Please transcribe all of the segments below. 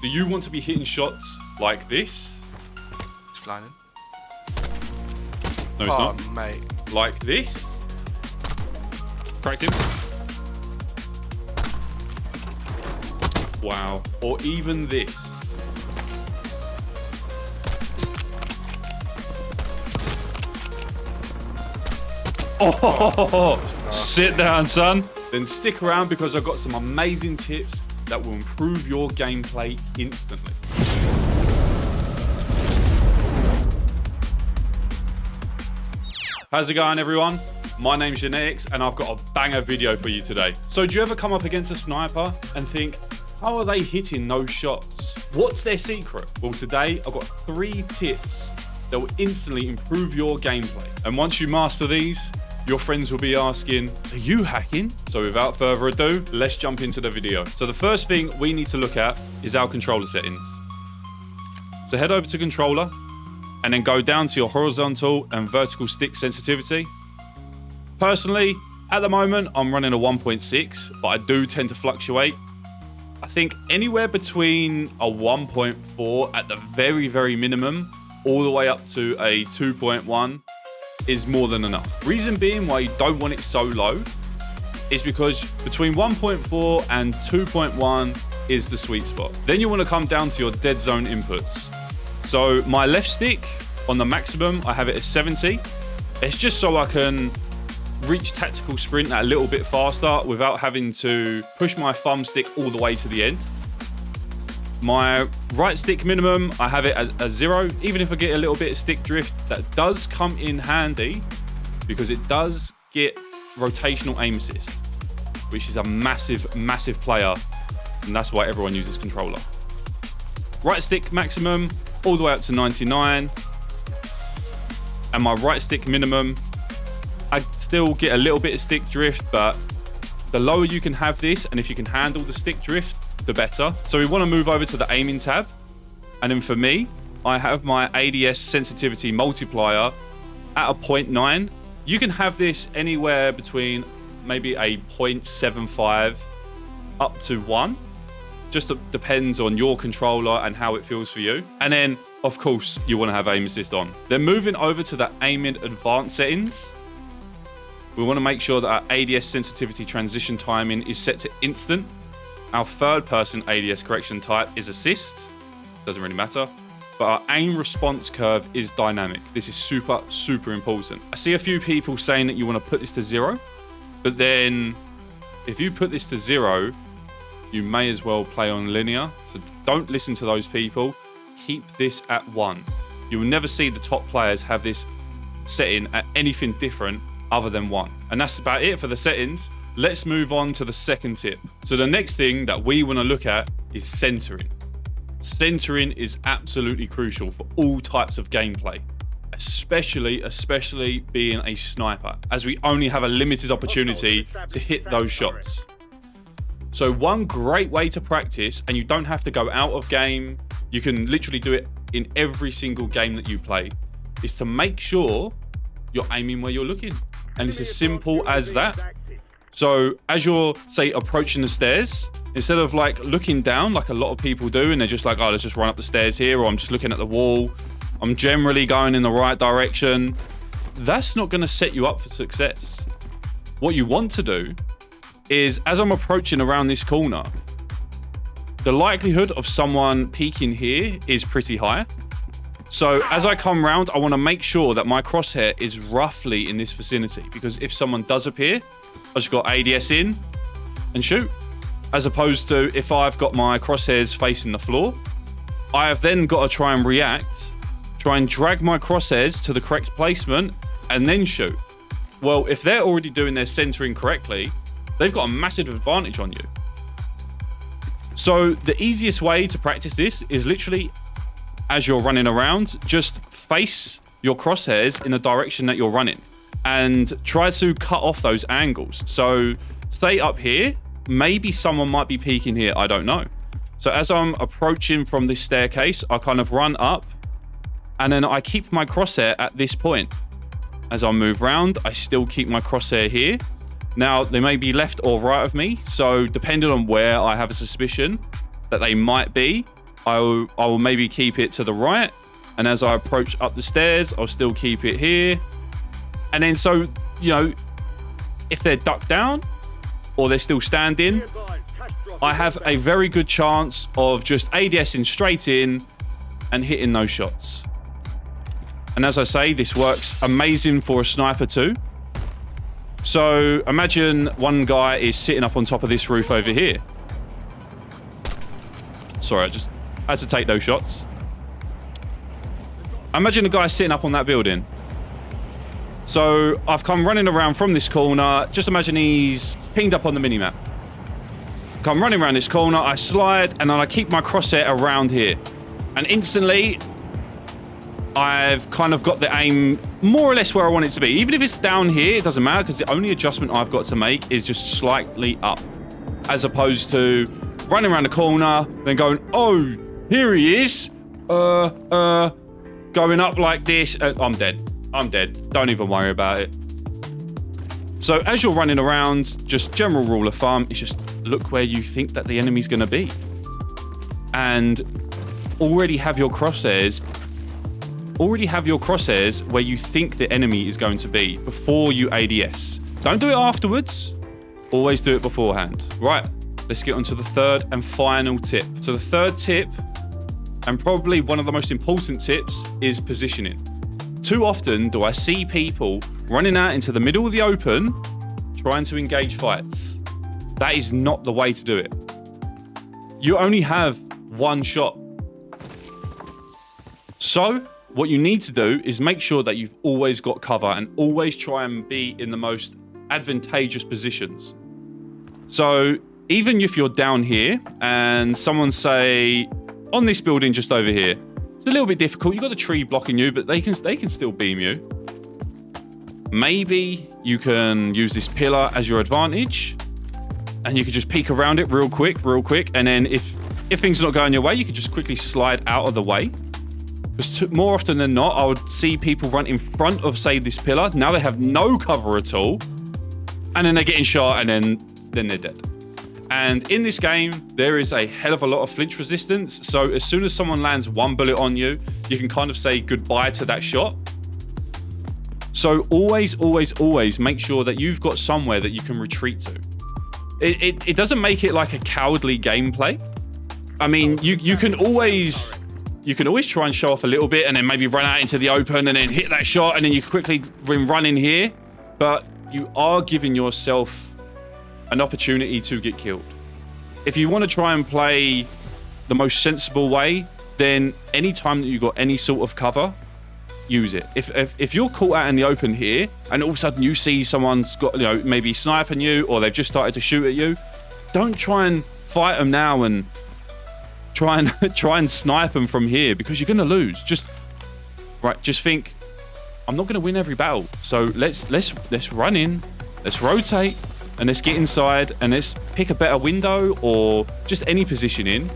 Do you want to be hitting shots like this? It's blinding. No, it's Oh, not. mate. Like this? Cracked him. Wow. Or even this. Oh, sit down, son. Then stick around because I've got some amazing tips that will improve your gameplay instantly. How's it going, everyone? My name's Genetics and I've got a banger video for you today. So do you ever come up against a sniper and think, how are they hitting those shots? What's their secret? Well, today I've got 3 tips that will instantly improve your gameplay. And once you master these, your friends will be asking, are you hacking? So without further ado, let's jump into the video. So the first thing we need to look at is our controller settings. So head over to controller and then go down to your horizontal and vertical stick sensitivity. Personally, at the moment, I'm running a 1.6, but I do tend to fluctuate. I think anywhere between a 1.4 at the very, very minimum, all the way up to a 2.1 is more than enough. Reason being why you don't want it so low is because between 1.4 and 2.1 is the sweet spot. Then you want to come down to your dead zone inputs. So my left stick on the maximum, I have it at 70. It's just so I can reach tactical sprint that a little bit faster without having to push my thumbstick all the way to the end. My right stick minimum, I have it at a 0. Even if I get a little bit of stick drift, that does come in handy because it does get rotational aim assist, which is a massive, massive player. And that's why everyone uses controller. Right stick maximum, all the way up to 99. And my right stick minimum, I still get a little bit of stick drift, but the lower you can have this, and if you can handle the stick drift, the better. So we want to move over to the aiming tab. And then for me, I have my ADS sensitivity multiplier at a 0.9. You can have this anywhere between maybe a 0.75 up to 1. Just depends on your controller and how it feels for you. And then, of course, you want to have aim assist on. Then moving over to the aiming advanced settings, we want to make sure that our ADS sensitivity transition timing is set to instant. Our third person ADS correction type is assist. Doesn't really matter. But our aim response curve is dynamic. This is super, super important. I see a few people saying that you want to put this to 0. But then if you put this to 0, you may as well play on linear. So don't listen to those people. Keep this at 1. You will never see the top players have this setting at anything different other than 1. And that's about it for the settings. Let's move on to the second tip. So the next thing that we want to look at is centering. Centering is absolutely crucial for all types of gameplay, especially being a sniper, as we only have a limited opportunity to hit those shots. So one great way to practice, and you don't have to go out of game, you can literally do it in every single game that you play, is to make sure you're aiming where you're looking. And it's as simple as that. So as you're, say, approaching the stairs, instead of like looking down like a lot of people do, and they're just like, oh, let's just run up the stairs here, or I'm just looking at the wall, I'm generally going in the right direction, that's not going to set you up for success. What you want to do is, as I'm approaching around this corner, the likelihood of someone peeking here is pretty high. So as I come round, I want to make sure that my crosshair is roughly in this vicinity, because if someone does appear, I just got ADS in and shoot. As opposed to if I've got my crosshairs facing the floor, I have then got to try and react, try and drag my crosshairs to the correct placement and then shoot. Well, if they're already doing their centering correctly, they've got a massive advantage on you. So the easiest way to practice this is literally, as you're running around, just face your crosshairs in the direction that you're running and try to cut off those angles. So stay up here, maybe someone might be peeking here, I don't know. So as I'm approaching from this staircase, I kind of run up and then I keep my crosshair at this point. As I move around, I still keep my crosshair here. Now, they may be left or right of me, so depending on where I have a suspicion that they might be, I will maybe keep it to the right. And as I approach up the stairs, I'll still keep it here. And then so, you know, if they're ducked down or they're still standing, I have a very good chance of just ADSing straight in and hitting those shots. And as I say, this works amazing for a sniper too. So imagine one guy is sitting up on top of this roof over here. Sorry, I just had to take those shots. Imagine a guy sitting up on that building. So I've come running around from this corner. Just imagine he's pinged up on the minimap. Come running around this corner, I slide, and then I keep my crosshair around here. And instantly, I've kind of got the aim more or less where I want it to be. Even if it's down here, it doesn't matter, because the only adjustment I've got to make is just slightly up. As opposed to running around the corner, then going, oh, here he is. Going up like this. I'm dead. I'm dead. Don't even worry about it. So as you're running around, just general rule of thumb is just look where you think that the enemy's going to be. And already have your crosshairs where you think the enemy is going to be before you ADS. Don't do it afterwards. Always do it beforehand. Right, let's get on to the third and final tip. So the third tip, and probably one of the most important tips, is positioning. Too often do I see people running out into the middle of the open trying to engage fights. That is not the way to do it. You only have one shot. So what you need to do is make sure that you've always got cover and always try and be in the most advantageous positions. So even if you're down here and someone say on this building just over here, it's a little bit difficult. You've got the tree blocking you, but they can still beam you. Maybe you can use this pillar as your advantage and you can just peek around it real quick. And then if things are not going your way, you can just quickly slide out of the way. Because more often than not, I would see people run in front of, say, this pillar. Now they have no cover at all. And then they're getting shot and then they're dead. And in this game, there is a hell of a lot of flinch resistance. So as soon as someone lands one bullet on you, you can kind of say goodbye to that shot. So always make sure that you've got somewhere that you can retreat to. It doesn't make it like a cowardly gameplay. I mean, you can always try and show off a little bit and then maybe run out into the open and then hit that shot and then you quickly run in here. But you are giving yourself an opportunity to get killed. If you want to try and play the most sensible way, then anytime that you've got any sort of cover, use it. If you're caught out in the open here and all of a sudden you see someone's got, you know, maybe sniping you or they've just started to shoot at you, don't try and fight them now and try and snipe them from here, because you're going to lose. Just think, I'm not going to win every battle. So let's run in, let's rotate, and let's get inside and let's pick a better window or just any positioning.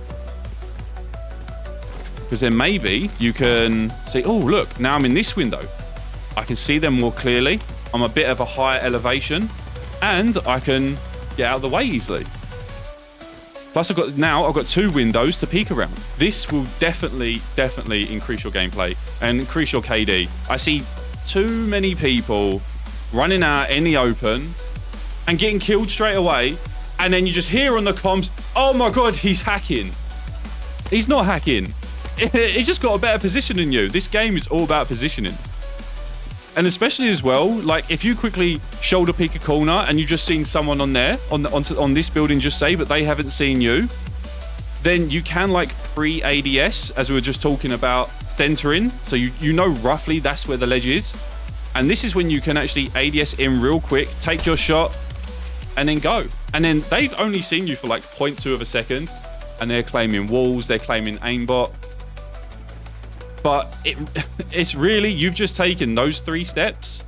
Because then maybe you can say, oh, look, now I'm in this window. I can see them more clearly. I'm a bit of a higher elevation and I can get out of the way easily. Plus I've got two windows to peek around. This will definitely increase your gameplay and increase your KD. I see too many people running out in the open and getting killed straight away, and then you just hear on the comms, oh my god, he's hacking. He's not hacking. He's just got a better position than you. This game is all about positioning. And especially as well, like if you quickly shoulder peek a corner and you just seen someone on there, on this building just say, but they haven't seen you, then you can like pre-ADS, as we were just talking about, centering. So you know roughly that's where the ledge is. And this is when you can actually ADS in real quick, take your shot, and then go. And then they've only seen you for like 0.2 of a second, and they're claiming walls, they're claiming aimbot. But it's really, you've just taken those 3 steps.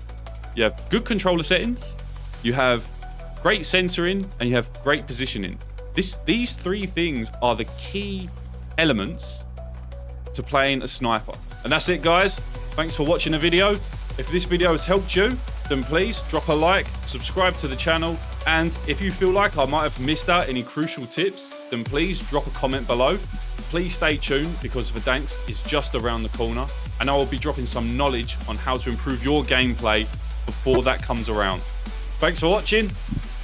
You have good controller settings, you have great censoring, and you have great positioning. These 3 things are the key elements to playing a sniper. And that's it, guys. Thanks for watching the video. If this video has helped you, then please drop a like, subscribe to the channel, and if you feel like I might have missed out any crucial tips, then please drop a comment below. Please stay tuned because Verdansk is just around the corner, and I will be dropping some knowledge on how to improve your gameplay before that comes around. Thanks for watching,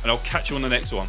and I'll catch you on the next one.